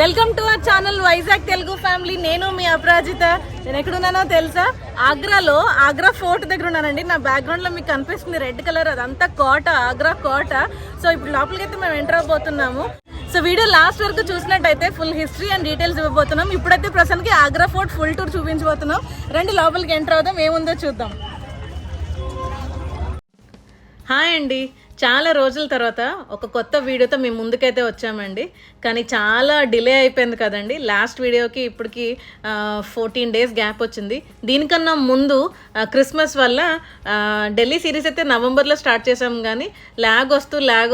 Welcome to our channel Vizag Telugu family. నేను మీ అపరాజిత. నేను ఎక్కడున్నానో తెలుసా? ఆగ్రా ఫోర్ట్ దగ్గర ఉన్నానండి. నా బ్యాక్గ్రౌండ్ లో మీకు కనిపిస్తుంది రెడ్ కలర్, అదంతా కోట, ఆగ్రా కోట. సో ఇప్పుడు లోపలికి అయితే మేము ఎంటర్ అవబోతున్నాము. సో వీడియో లాస్ట్ వరకు చూసినట్టయితే ఫుల్ హిస్టరీ అండ్ డీటెయిల్స్ ఇవ్వబోతున్నాం. ఇప్పుడైతే ప్రస్తుతానికి ఆగ్రా ఫోర్ట్ ఫుల్ టూర్ చూపించబోతున్నాం. రండి లోపలికి ఎంటర్ అవుదాం, ఏముందో చూద్దాం. హాయ్ అండి, చాలా రోజుల తర్వాత ఒక కొత్త వీడియోతో మేము ముందుకైతే వచ్చామండి. కానీ చాలా డిలే అయిపోయింది కదండి. లాస్ట్ వీడియోకి ఇప్పటికి 14 days గ్యాప్ వచ్చింది. దీనికన్నా ముందు క్రిస్మస్ వల్ల ఢిల్లీ సిరీస్ అయితే నవంబర్లో స్టార్ట్ చేసాం, కానీ ల్యాగ్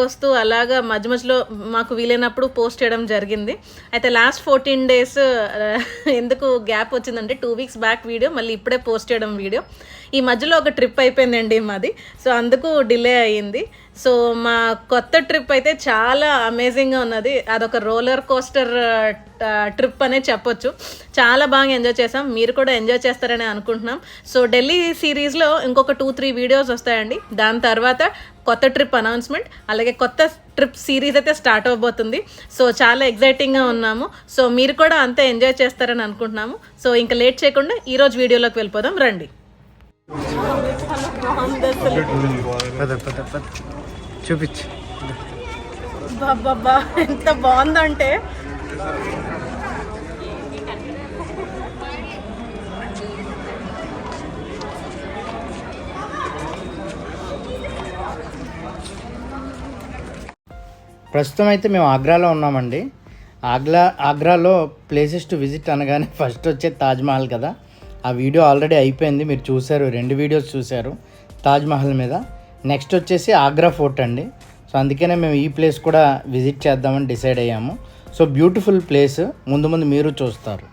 వస్తూ అలాగా మధ్య మధ్యలో మాకు వీలైనప్పుడు పోస్ట్ చేయడం జరిగింది. అయితే లాస్ట్ 14 days ఎందుకు గ్యాప్ వచ్చిందంటే 2 weeks బ్యాక్ వీడియో, మళ్ళీ ఇప్పుడే పోస్ట్ చేయడం వీడియో. ఈ మధ్యలో ఒక ట్రిప్ అయిపోయిందండి మాది, సో అందుకు డిలే అయ్యింది. సో మా కొత్త ట్రిప్ అయితే చాలా అమేజింగ్గా ఉన్నది. అదొక రోలర్ కోస్టర్ ట్రిప్ అనే చెప్పొచ్చు. చాలా బాగా ఎంజాయ్ చేసాం, మీరు కూడా ఎంజాయ్ చేస్తారని అనుకుంటున్నాం. సో ఢిల్లీ సిరీస్లో ఇంకొక 2-3 వీడియోస్ వస్తాయండి. దాని తర్వాత కొత్త ట్రిప్ అనౌన్స్మెంట్, అలాగే కొత్త ట్రిప్ సిరీస్ అయితే స్టార్ట్ అవబోతుంది. సో చాలా ఎగ్జైటింగ్గా ఉన్నాము. సో మీరు కూడా అంతే ఎంజాయ్ చేస్తారని అనుకుంటున్నాము. సో ఇంకా లేట్ చేయకుండా ఈరోజు వీడియోలోకి వెళ్ళిపోదాం, రండి. చూపించు బాబా ఎంత బాగుందంటే, ప్రస్తుతం అయితే మేము ఆగ్రాలో ఉన్నామండి. ఆగ్రాలో ప్లేసెస్ టు విజిట్ అనగానే ఫస్ట్ వచ్చేది తాజ్మహల్ కదా. ఆ వీడియో ఆల్రెడీ అయిపోయింది, మీరు చూశారు, 2 వీడియోస్ చూశారు తాజ్మహల్ మీద. నెక్స్ట్ వచ్చేసి ఆగ్రా ఫోర్ట్ అండి. సో అందుకనే మేము ఈ ప్లేస్ కూడా విజిట్ చేద్దామని డిసైడ్ అయ్యాము. సో బ్యూటిఫుల్ ప్లేస్, ముందు ముందు మీరు చూస్తారు.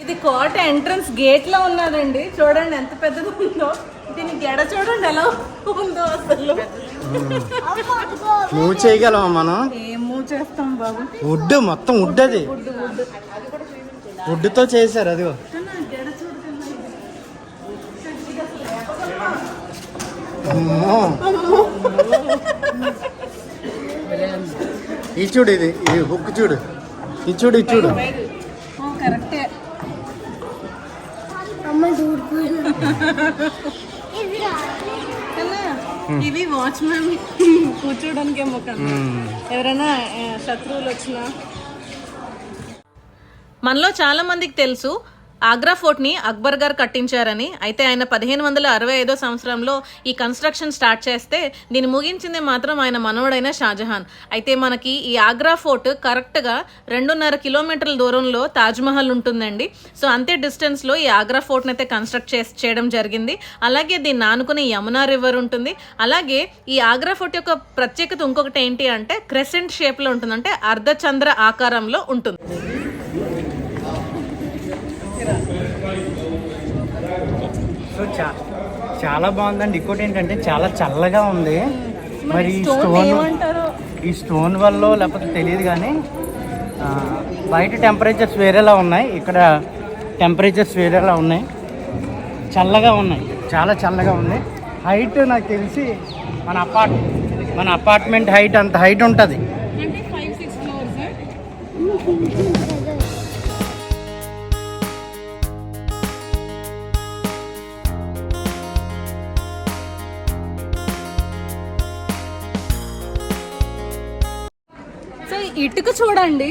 ఇది కోట ఎంట్రన్స్ గేట్ లో ఉన్నదండి. చూడండి ఎంత పెద్దది ఉందో. దీని గెడ చూడండి ఎలా ఉందో. అసలు మూవ్ చేయగలమా మనం? ఏం మూవ్ చేస్తాం బాబు. వుడ్, మొత్తం వుడ్, అది వుడ్తో చేశారు. అది ఈ చూడు, ఇది హుక్ చూడు, ఇది చూడు, ఇది చూడు. కరెక్టే. ఇవి వాచ్మెన్ కూర్చోడానికి ఏమో కదా, ఎవరైనా శత్రువులు వచ్చినా. మనలో చాలా మందికి తెలుసు ఆగ్రా ఫోర్ట్ని అక్బర్ గారు కట్టించారని. అయితే ఆయన 1565 సంవత్సరంలో ఈ కన్స్ట్రక్షన్ స్టార్ట్ చేస్తే దీన్ని ముగించింది మాత్రం ఆయన మనవడైన షాజహాన్. అయితే మనకి ఈ ఆగ్రా ఫోర్ట్ కరెక్ట్గా 2.5 kilometerల దూరంలో తాజ్మహల్ ఉంటుందండి. సో అంతే డిస్టెన్స్లో ఈ ఆగ్రా ఫోర్ట్ని అయితే కన్స్ట్రక్ట్ చేయడం జరిగింది. అలాగే దీన్ని ఆనుకుని యమునా రివర్ ఉంటుంది. అలాగే ఈ ఆగ్రా ఫోర్ట్ యొక్క ప్రత్యేకత ఇంకొకటి ఏంటి అంటే క్రెసెంట్ షేప్లో ఉంటుంది, అంటే అర్ధచంద్ర ఆకారంలో ఉంటుంది. సో చాలా బాగుందండి. ఇంకోటి ఏంటంటే చాలా చల్లగా ఉంది. మరి ఈ స్టోన్ వల్ల లేకపోతే తెలియదు, కానీ బయట టెంపరేచర్స్ వేరేలా ఉన్నాయి, ఇక్కడ టెంపరేచర్స్ వేరేలా ఉన్నాయి. చల్లగా ఉన్నాయి, చాలా చల్లగా ఉంది. హైట్ నాకు తెలిసి మన అపార్ట్మెంట్ హైట్ అంత హైట్ ఉంటుంది. ఇటుక చూడండి,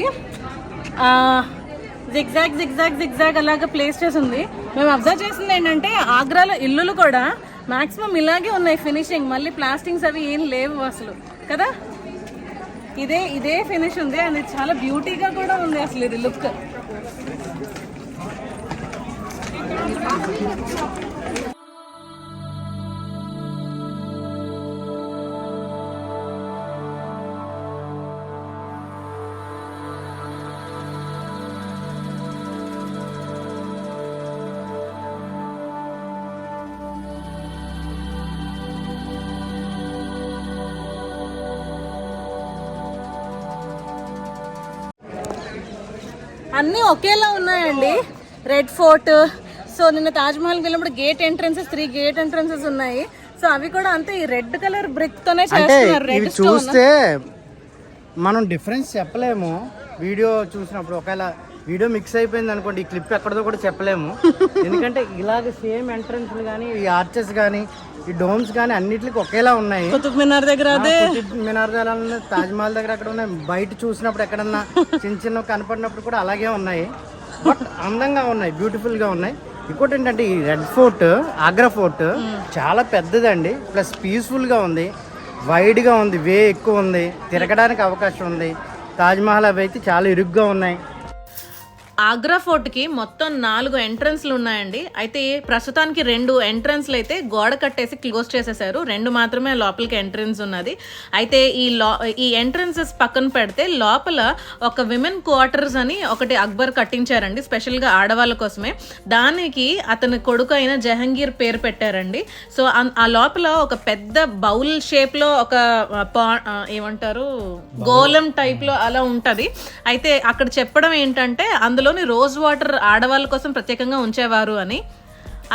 జిగ్జాగ్ అలాగా ప్లేస్ చేసి ఉంది. మేము అబ్జర్వ్ చేసింది ఏంటంటే ఆగ్రాలో ఇల్లులు కూడా మాక్సిమం ఇలాగే ఉన్నాయి ఫినిషింగ్. మళ్ళీ ప్లాస్టింగ్స్ అవి ఏం లేవు అసలు కదా. ఇదే ఫినిష్ ఉంది, అండ్ చాలా బ్యూటీగా కూడా ఉంది అసలు ఇది లుక్. అన్నీ ఒకేలా ఉన్నాయండి. రెడ్ ఫోర్ట్, సో నిన్న తాజ్ మహల్కి వెళ్ళినప్పుడు గేట్ ఎంట్రన్సెస్ 3 గేట్ ఎంట్రన్సెస్ ఉన్నాయి. సో అవి కూడా అంతే ఈ రెడ్ కలర్ బ్రిక్ తోనే చేస్తున్నారు. రెడ్ చూస్తే మనం డిఫరెన్స్ చెప్పలేము వీడియో చూసినప్పుడు. ఒకవేళ వీడియో మిక్స్ అయిపోయింది అనుకోండి, ఈ క్లిప్ ఎక్కడదో కూడా చెప్పలేము. ఎందుకంటే ఇలాగ సేమ్ ఎంట్రన్స్లు కానీ, ఈ ఆర్చెస్ కానీ, ఈ డోమ్స్ కానీ అన్నిటికి ఒకేలా ఉన్నాయి. కుతుబ్ మినార్ దగ్గర అదే, కుతుబ్ మినార్ దగ్గర, తాజ్ మహల్ దగ్గర అక్కడ ఉన్నాయి. బయట చూసినప్పుడు ఎక్కడన్నా చిన్న చిన్న కనపడినప్పుడు కూడా అలాగే ఉన్నాయి. బట్ అందంగా ఉన్నాయి, బ్యూటిఫుల్ గా ఉన్నాయి. ఇంకోటి ఏంటంటే ఈ రెడ్ ఫోర్ట్, ఆగ్రా ఫోర్ట్ చాలా పెద్దదండి. ప్లస్ పీస్ఫుల్ గా ఉంది, వైడ్ గా ఉంది, వే ఎక్కువ ఉంది, తిరగడానికి అవకాశం ఉంది. తాజ్ మహల్ అవి అయితే చాలా ఇరుగ్గా ఉన్నాయి. ఆగ్రా ఫోర్ట్కి మొత్తం 4 ఎంట్రన్స్లు ఉన్నాయండి. అయితే ప్రస్తుతానికి 2 ఎంట్రన్స్లు అయితే గోడ కట్టేసి క్లోజ్ చేసేసారు. 2 మాత్రమే లోపలికి ఎంట్రన్స్ ఉన్నది. అయితే ఈ ఎంట్రన్సెస్ పక్కన పెడితే లోపల ఒక విమెన్ క్వార్టర్స్ అని ఒకటి అక్బర్ కట్టించారండి, స్పెషల్గా ఆడవాళ్ళ కోసమే. దానికి అతని కొడుకు అయిన జహంగీర్ పేరు పెట్టారండి. సో ఆ లోపల ఒక పెద్ద బౌల్ షేప్లో ఒక ఏమంటారు గోళం టైప్లో అలా ఉంటుంది. అయితే అక్కడ చెప్పడం ఏంటంటే అందులోని రోజ్ వాటర్ ఆడవాళ్ళ కోసం ప్రత్యేకంగా ఉంచేవారు అని.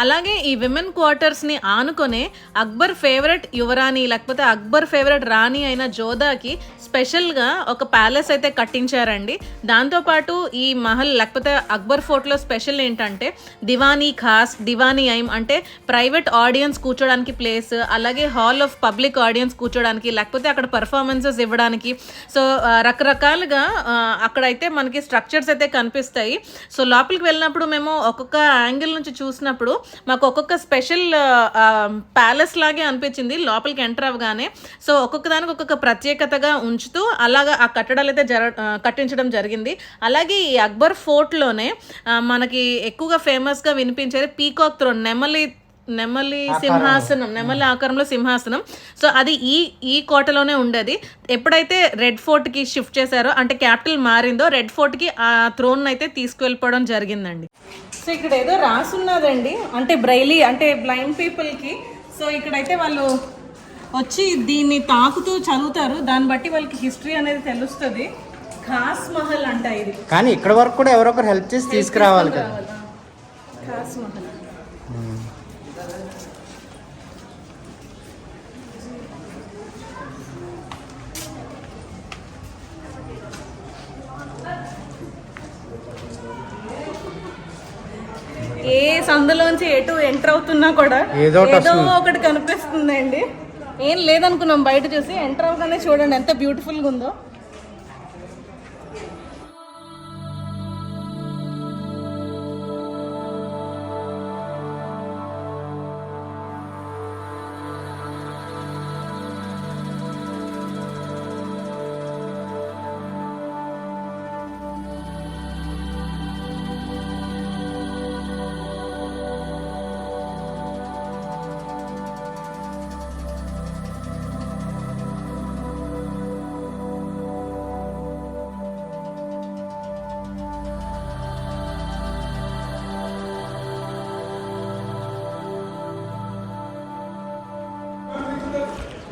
అలాగే ఈ విమెన్ క్వార్టర్స్ని ఆనుకొనే అక్బర్ ఫేవరెట్ యువరాణి లేకపోతే అక్బర్ ఫేవరెట్ రాణి అయిన జోధాకి స్పెషల్గా ఒక ప్యాలెస్ అయితే కట్టించారండి. దాంతోపాటు ఈ మహల్ లేకపోతే అక్బర్ ఫోర్ట్లో స్పెషల్ ఏంటంటే దివానీ ఖాస్, దివానీ ఐమ్ అంటే ప్రైవేట్ ఆడియన్స్ కూర్చోడానికి ప్లేస్, అలాగే హాల్ ఆఫ్ పబ్లిక్ ఆడియన్స్ కూర్చోడానికి లేకపోతే అక్కడ పర్ఫార్మెన్సెస్ ఇవ్వడానికి. సో రకరకాలుగా అక్కడైతే మనకి స్ట్రక్చర్స్ అయితే కనిపిస్తాయి. సో లోపలికి వెళ్ళినప్పుడు మేము ఒక్కొక్క యాంగిల్ నుంచి చూసినప్పుడు మాకు ఒక్కొక్క స్పెషల్ ప్యాలెస్ లాగే అనిపించింది లోపలికి ఎంటర్ అవ్వగానే. సో ఒక్కొక్క దానికి ఒక్కొక్క ప్రత్యేకతగా ఉంచుతూ అలాగా ఆ కట్టడాలు అయితే కట్టించడం జరిగింది. అలాగే ఈ అక్బర్ ఫోర్ట్లోనే మనకి ఎక్కువగా ఫేమస్గా వినిపించేది పీకాక్ థ్రోన్, నెమలి సింహాసనం, నెమలి ఆకారంలో సింహాసనం. సో అది ఈ కోటలోనే ఉండేది. ఎప్పుడైతే రెడ్ ఫోర్ట్కి షిఫ్ట్ చేశారో అంటే క్యాపిటల్ మారిందో రెడ్ ఫోర్ట్కి ఆ థ్రోన్ అయితే తీసుకువెళ్ళిపోవడం జరిగిందండి. సో ఇక్కడ ఏదో రాసున్నదండి, అంటే బ్రైలీ అంటే బ్లైండ్ పీపుల్కి. సో ఇక్కడైతే వాళ్ళు వచ్చి దీన్ని తాకుతూ చదువుతారు, దాన్ని బట్టి వాళ్ళకి హిస్టరీ అనేది తెలుస్తుంది. ఖాస్ మహల్ అంట ఇది. కానీ ఇక్కడ వరకు కూడా ఎవరొకరు హెల్ప్ చేసి తీసుకురావాలి కదా. ఖాస్ మహల్ ఏ సందులోంచి ఎటు ఎంటర్ అవుతున్నా కూడా ఏదో ఒకటి కనిపిస్తుందండి. ఏం లేదనుకున్నాం బయట చూసి, ఎంటర్ అవగానే చూడండి ఎంత బ్యూటిఫుల్గా ఉందో.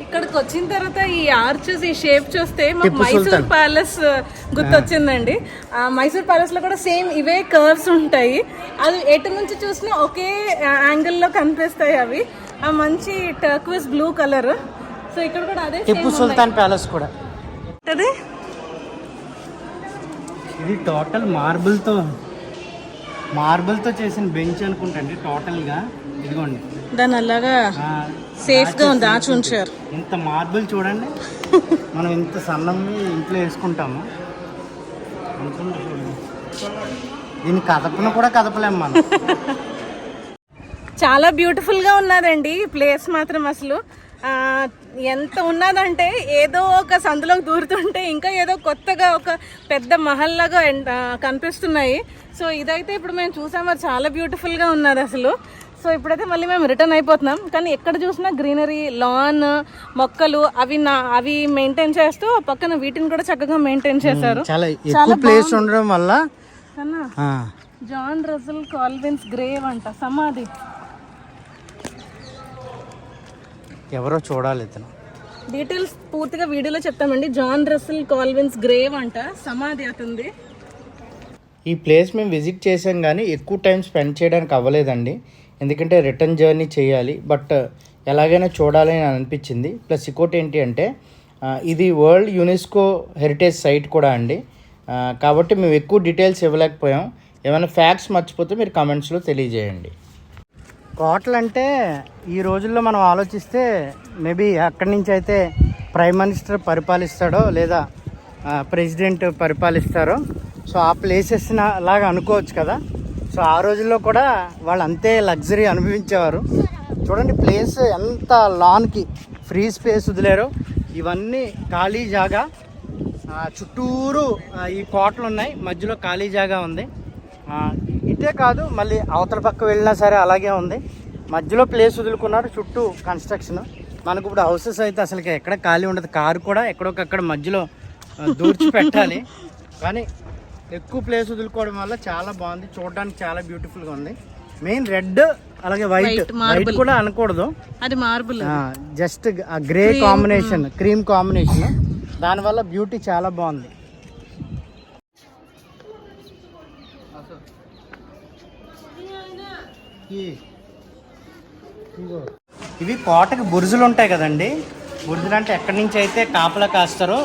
ఇక్కడికి వచ్చిన తర్వాత ఈ ఆర్చెస్, ఈ షేప్ చూస్తే మాకు మైసూర్ ప్యాలెస్ గుర్తొచ్చిందండి. మైసూర్ ప్యాలెస్ లో కూడా సేమ్ ఇవే కర్వ్స్ ఉంటాయి. అది ఎటు నుంచి చూసినా ఒకే యాంగిల్లో కనిపిస్తాయి అవి. ఆ మంచి టర్క్విస్ బ్లూ కలర్. సో ఇక్కడ కూడా అదే టిప్పు సుల్తాన్ ప్యాలెస్ కూడా. ఇది టోటల్ మార్బుల్తో చేసిన బెంచ్ అనుకుంటండి టోటల్గా. ఇదిగోండి దాని అలాగా సేఫ్ గా ఉంది, దాచి ఉంచారు. ఇంత మార్బుల్ చూడండి, మనం ఇంత సన్నం ఇంట్లో వేసుకుంటాము అనుకుంటా. చూడండి, దీన్ని కదపను కూడా కదపలేము మనం. చాలా బ్యూటిఫుల్ గా ఉన్నదండి ఈ ప్లేస్ మాత్రం. అసలు ఎంత ఉన్నదంటే ఏదో ఒక సందులోకి దూరుతుంటే ఇంకా ఏదో కొత్తగా ఒక పెద్ద మహల్ లాగా కనిపిస్తున్నాయి. సో ఇదైతే ఇప్పుడు మేము చూసాము, చాలా బ్యూటిఫుల్ గా ఉన్నది అసలు. సో ఇప్పుడైతే మళ్ళీ మేము రిటర్న్ అయిపోతున్నాం. కానీ ఎక్కడ చూసినా గ్రీనరీ, లాన్, మొక్కలు అవి మెయింటైన్ చేస్తూ పక్కన వీటిని కూడా చక్కగా మెయింటైన్ చేశారు. చాలా ప్లేస్ ఉండడం వల్ల. జాన్ రసెల్ కాల్విన్స్ గ్రేవ్ అంట, సమాధి. ఎవరో చూడాలి ఇతను. డీటెయిల్స్ పూర్తిగా వీడియోలో చెప్తామండి. జాన్ రసెల్ కాల్విన్స్ గ్రేవ్ అంట, సమాధి అవుతుంది. ఈ ప్లేస్ మేము విజిట్ చేసాం కానీ ఎక్కువ టైం స్పెండ్ చేయడానికి అవ్వలేదండి, ఎందుకంటే రిటర్న్ జర్నీ చేయాలి. బట్ ఎలాగైనా చూడాలి అని అనిపించింది. ప్లస్ ఇంకోటి ఏంటి అంటే ఇది వరల్డ్ యునెస్కో హెరిటేజ్ సైట్ కూడా అండి. కాబట్టి మేము ఎక్కువ డీటెయిల్స్ ఇవ్వలేకపోయాం. ఏమైనా ఫ్యాక్ట్స్ మర్చిపోతే మీరు కామెంట్స్లో తెలియజేయండి. కోటలు అంటే ఈ రోజుల్లో మనం ఆలోచిస్తే మేబీ అక్కడి నుంచి అయితే ప్రైమ్ మినిస్టర్ పరిపాలిస్తాడో లేదా ప్రెసిడెంట్ పరిపాలిస్తారో, సో ఆ ప్లేసెస్ లాగా అనుకోవచ్చు కదా. సో ఆ రోజుల్లో కూడా వాళ్ళు అంతే లగ్జరీ అనుభవించేవారు. చూడండి ప్లేస్ ఎంత లాన్కి ఫ్రీ స్పేస్ వదిలేరో. ఇవన్నీ ఖాళీ జాగా, చుట్టూరు ఈ కోటలు ఉన్నాయి, మధ్యలో ఖాళీ జాగా ఉంది. ఇటే కాదు మళ్ళీ అవతల పక్క వెళ్ళినా సరే అలాగే ఉంది. మధ్యలో ప్లేస్ వదులుకున్నారు, చుట్టూ కన్స్ట్రక్షన్. మనకు ఇప్పుడు హౌసెస్ అయితే అసలుకి ఎక్కడ ఖాళీ ఉండదు, కారు కూడా ఎక్కడొకక్కడ మధ్యలో దూర్చి పెట్టాలి. కానీ ఎక్కువ ప్లేస్ వదులుకోవడం వల్ల చాలా బాగుంది, చూడడానికి చాలా బ్యూటిఫుల్గా ఉంది. మెయిన్ రెడ్ అలాగే వైట్ కూడా అనకూడదు, అది marble, just grey combination, cream combination, దానివల్ల బ్యూటీ చాలా బాగుంది. ఇవి కోటకి బురుజులు ఉంటాయి కదండి. బురుజులు అంటే ఎక్కడి నుంచి అయితే కాపలా కాస్తారో,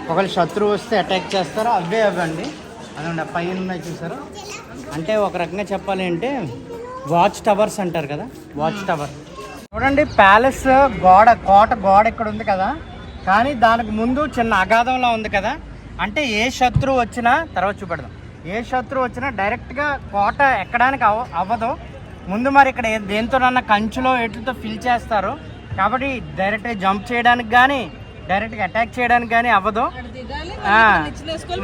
ఒకవేళ శత్రువు వస్తే అటాక్ చేస్తారో అవే అవ్వండి. అదండి పైన ఉన్నాయి చూసారు. అంటే ఒక రకంగా చెప్పాలి అంటే వాచ్ టవర్స్ అంటారు కదా, వాచ్ టవర్. చూడండి ప్యాలెస్ కోట గోడ ఇక్కడ ఉంది కదా, కానీ దానికి ముందు చిన్న అగాధంలా ఉంది కదా. అంటే ఏ శత్రువు వచ్చినా, తర్వాత చూపెడదాం, ఏ శత్రువు వచ్చినా డైరెక్ట్గా కోట ఎక్కడానికి అవ్వదు. ముందు మరి ఇక్కడ దేంతోనన్నా కంచులో ఎట్లతో ఫిల్ చేస్తారు, కాబట్టి డైరెక్ట్గా జంప్ చేయడానికి కానీ డైరెక్ట్గా అటాక్ చేయడానికి కానీ అవ్వదు.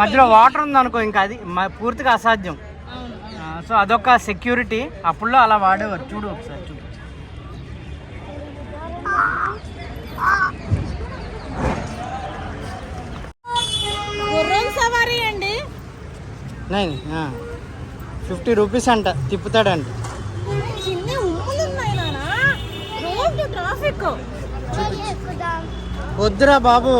మధ్యలో వాటర్ ఉందనుకో ఇంకా అది పూర్తిగా అసాధ్యం. సో అదొక సెక్యూరిటీ, అప్పుడులో అలా వాడేవారు. చూడు ఒకసారి చూడు. సవారీ అండి, 50 రూపీస్ అంట, తిప్పుతాడంట. వద్దురా బాబు.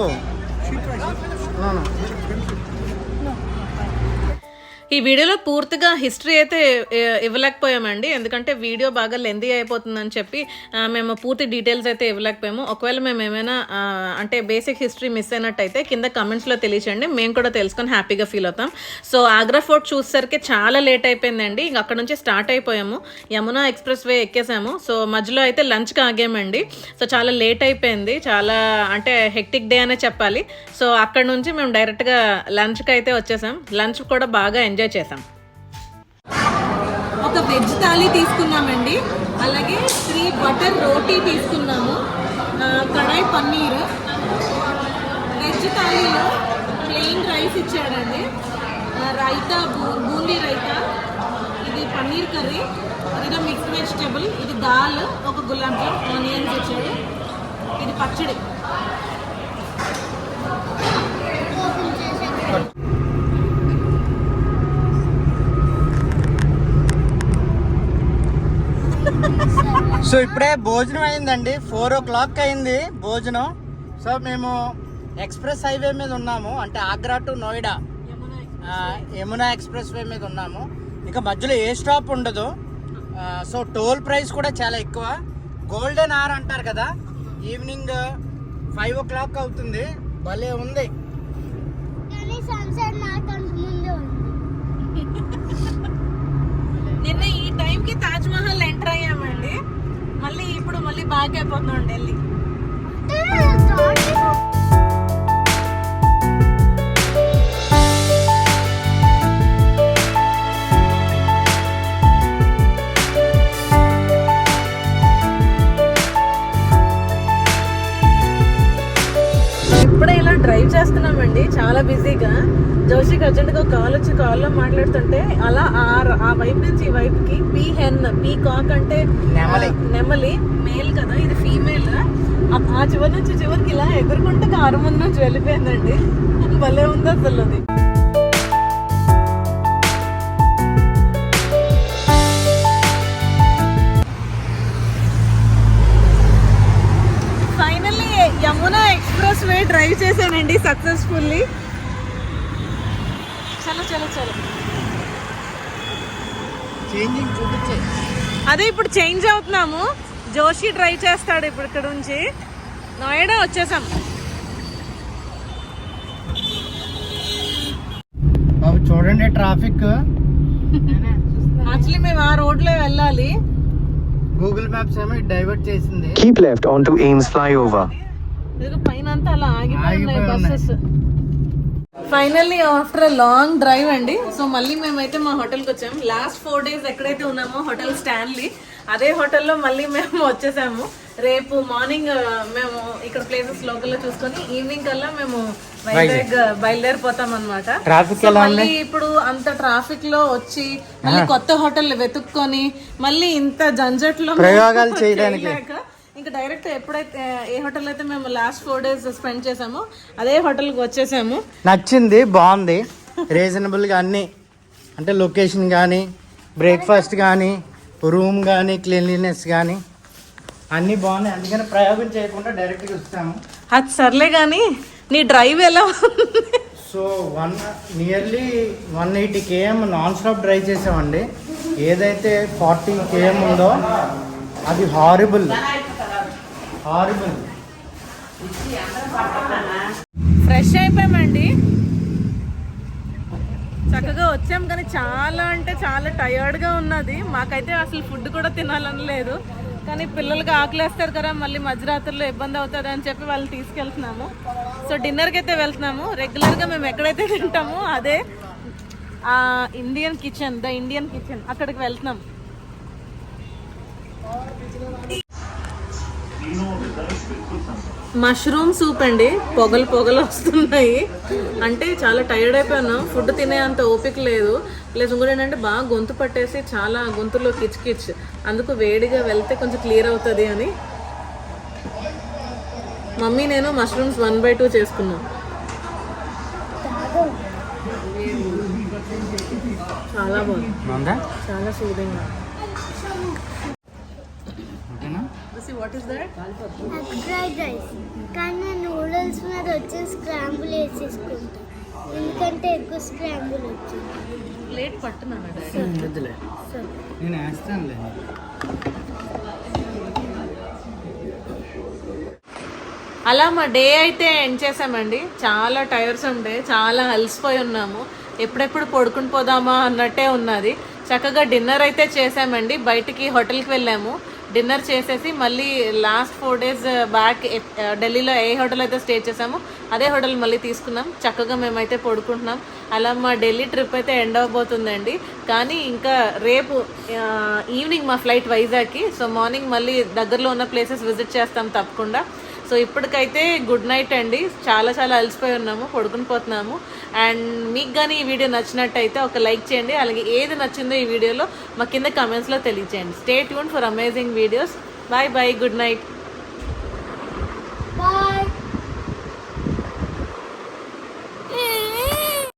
ఈ వీడియోలో పూర్తిగా హిస్టరీ అయితే ఇవ్వలేకపోయామండి, ఎందుకంటే వీడియో బాగా లెందీ అయిపోతుందని చెప్పి మేము పూర్తి డీటెయిల్స్ అయితే ఇవ్వలేకపోయాము. ఒకవేళ మేము ఏమైనా అంటే బేసిక్ హిస్టరీ మిస్ అయినట్టయితే కింద కమెంట్స్లో తెలియచేయండి, మేము కూడా తెలుసుకొని హ్యాపీగా ఫీల్ అవుతాం. సో ఆగ్రా ఫోర్ట్ చూసేసరికి చాలా లేట్ అయిపోయిందండి. ఇంక అక్కడ నుంచి స్టార్ట్ అయిపోయాము, యమునా ఎక్స్ప్రెస్ వే ఎక్కేసాము. సో మధ్యలో అయితే లంచ్కి ఆగామండి. సో చాలా లేట్ అయిపోయింది, చాలా అంటే హెక్టిక్ డే అనే చెప్పాలి. సో అక్కడ నుంచి మేము డైరెక్ట్గా లంచ్కి అయితే వచ్చేసాం. లంచ్ కూడా బాగా ఎంజాయ్ చేసాం. ఒక వెజ్ థాలీ తీసుకున్నామండి, అలాగే 3 బటర్ రోటీ తీసుకున్నాము, కడాయి పన్నీర్. వెజ్ థాలీలో ప్లెయిన్ రైస్ ఇచ్చాడండి, రైతా బూందీ రైతా, ఇది పన్నీర్ కర్రీ, ఇది మిక్స్డ్ వెజిటబుల్, ఇది దాల్, ఒక గులాబ్ జామ్, ఆనియన్స్ ఇచ్చాడు, ఇది పచ్చడి. సో ఇప్పుడే భోజనం అయిందండి, 4 o'clock అయింది భోజనం. సో మేము ఎక్స్ప్రెస్ హైవే మీద ఉన్నాము, అంటే Agra to Noida Yamuna express way మీద ఉన్నాము. ఇక మధ్యలో ఏ స్టాప్ ఉండదు. సో టోల్ ప్రైస్ కూడా చాలా ఎక్కువ. గోల్డెన్ అవర్ అంటారు కదా, ఈవినింగ్ 5 o'clock అవుతుంది. భలే ఉంది. నిన్న ఈ టైంకి తాజ్ మహల్ ఎంటర్ అయ్యామండి, మళ్ళీ ఇప్పుడు బ్యాక్ అయిపోతున్నాం ఢిల్లీ. ఇప్పుడే ఇలా డ్రైవ్ చేస్తున్నామండి, చాలా బిజీగా. జోషికి అర్జెంట్గా కాల్ వచ్చి కాల్లో మాట్లాడుతుంటే అలా ఆ వైపు నుంచి ఈ వైపుకి పీ కాక్ అంటే నెమలి మేల్ కదా, ఇది ఫీమేల్. ఆ చివరి నుంచి చివరికి ఇలా ఎగురుకుంటే కారు ముందు నుంచి వెళ్ళిపోయిందండి. భలే ఉంది అసలు అది. Finally Yamuna express way drive చేశానండి సక్సెస్ఫుల్లీ. చలో చలో చలో. చేంజింగ్ చూపించే. అదే ఇప్పుడు చేంజ్ అవుతున్నాము. జోషి డ్రైవ్ చేస్తాడు ఇప్పుడు ఇక్కడ నుంచి. నోయిడా వచ్చేసాం. బాబు చూడండి ట్రాఫిక్. యాక్చువల్లీ మేము ఆ రోడ్లో వెళ్ళాలి. గూగుల్ మ్యాప్స్ ఏమో డైవర్ట్ చేసింది. Keep left onto Ames flyover. ఇదిగో పైన అంతా అలా ఆగిపోయి ఆగిపోయి buses. Finally after long drive అండి. సో మళ్ళీ మేమైతే మా హోటల్కి వచ్చాము. లాస్ట్ 4 days ఎక్కడైతే ఉన్నామో హోటల్ స్టాన్లీ, అదే హోటల్లో మళ్ళీ మేము వచ్చేసాము. రేపు మార్నింగ్ మేము ఇక్కడ ప్లేసెస్ లోకల్లో చూసుకొని ఈవినింగ్ కల్లా మేము వైజాగ్ బయలుదేరిపోతాం అనమాట. మళ్ళీ ఇప్పుడు అంత ట్రాఫిక్ లో వచ్చి మళ్ళీ కొత్త హోటల్ వెతుక్కొని మళ్ళీ ఇంత జంజట్లో ప్రయోగాలు చేయడానికి ఇంకా డైరెక్ట్ ఎప్పుడైతే ఏ హోటల్ అయితే మేము లాస్ట్ 4 days స్పెండ్ చేసామో అదే హోటల్కి వచ్చేసాము. నచ్చింది, బాగుంది, రీజనబుల్గా అన్నీ. అంటే లొకేషన్ కానీ, బ్రేక్ఫాస్ట్ కానీ, రూమ్ కానీ, క్లీన్లీనెస్ కానీ అన్నీ బాగున్నాయి. అందుకని ప్రయోగం చేయకుండా డైరెక్ట్గా వస్తాము. అది సర్లే కానీ నీ డ్రైవ్ ఎలా ఉంది? So nearly 180 km non stop drive చేసామండి. ఏదైతే 40 km ఉందో అది హారిబుల్. ఫ్రెష్ అయిపోయామండి, చక్కగా వచ్చాం. కానీ చాలా అంటే చాలా టయర్డ్గా ఉన్నది. మాకైతే అసలు ఫుడ్ కూడా తినాలని లేదు. కానీ పిల్లలకి ఆకలేస్తారు కదా, మళ్ళీ మధ్యరాత్రిలో ఇబ్బంది అవుతుంది అని చెప్పి వాళ్ళని తీసుకెళ్తున్నాము. సో డిన్నర్కి అయితే వెళ్తున్నాము. రెగ్యులర్గా మేము ఎక్కడైతే తింటామో అదే Indian kitchen, the Indian kitchen, అక్కడికి వెళ్తున్నాం. మష్రూమ్ సూప్ అండి. పొగలు వస్తున్నాయి. అంటే చాలా టైర్డ్ అయిపోయాను. ఫుడ్ తినే అంత ఓపిక లేదు. ప్లస్ ఇంకోటి ఏంటంటే బాగా గొంతు పట్టేసి చాలా గొంతులో కిచ్. అందుకు వేడిగా వెళ్తే కొంచెం క్లియర్ అవుతుంది అని మమ్మీ నేను మష్రూమ్స్ 1/2 చేసుకున్నాం. చాలా బాగుంది, చాలా soothing. What is that? Fried rice. కానీ నూడిల్స్ మీద వచ్చి స్క్రాంబుల్ వేసేసుకుంటాం, ఎందుకంటే ఎక్కువ స్క్రాంబుల్ వచ్చింది. ప్లేట్ పట్టున్నాను. నేను వేస్తానులే. అలా మా డే అయితే ఎండ్ చేసామండి. చాలా టైర్స్ ఉండే, చాలా అలసిపోయి ఉన్నాము. ఎప్పుడెప్పుడు పడుకుని పోదామా అన్నట్టే ఉన్నది. చక్కగా డిన్నర్ అయితే చేసామండి. బయటికి హోటల్కి వెళ్ళాము. డిన్నర్ చేసేసి మళ్ళీ లాస్ట్ 4 days బ్యాక్ ఢిల్లీలో ఏ హోటల్ అయితే స్టే చేసామో అదే హోటల్ మళ్ళీ తీసుకున్నాం. చక్కగా మేమైతే పడుకుంటున్నాం. అలా మా ఢిల్లీ ట్రిప్ అయితే ఎండ్ అవబోతుందండి. కానీ ఇంకా రేపు ఈవినింగ్ మా ఫ్లైట్ వైజాగ్కి. సో మార్నింగ్ మళ్ళీ దగ్గరలో ఉన్న ప్లేసెస్ విజిట్ చేస్తాం తప్పకుండా. సో ఇప్పటికైతే గుడ్ నైట్ అండి. చాలా అలసిపోయి ఉన్నాము, పడుకుని పోతున్నాము. అండ్ మీకు కానీ ఈ వీడియో నచ్చినట్టయితే ఒక లైక్ చేయండి. అలాగే ఏది నచ్చిందో ఈ వీడియోలో మా కింద కమెంట్స్లో తెలియచేయండి. Stay tune for amazing videos. Bye, good night.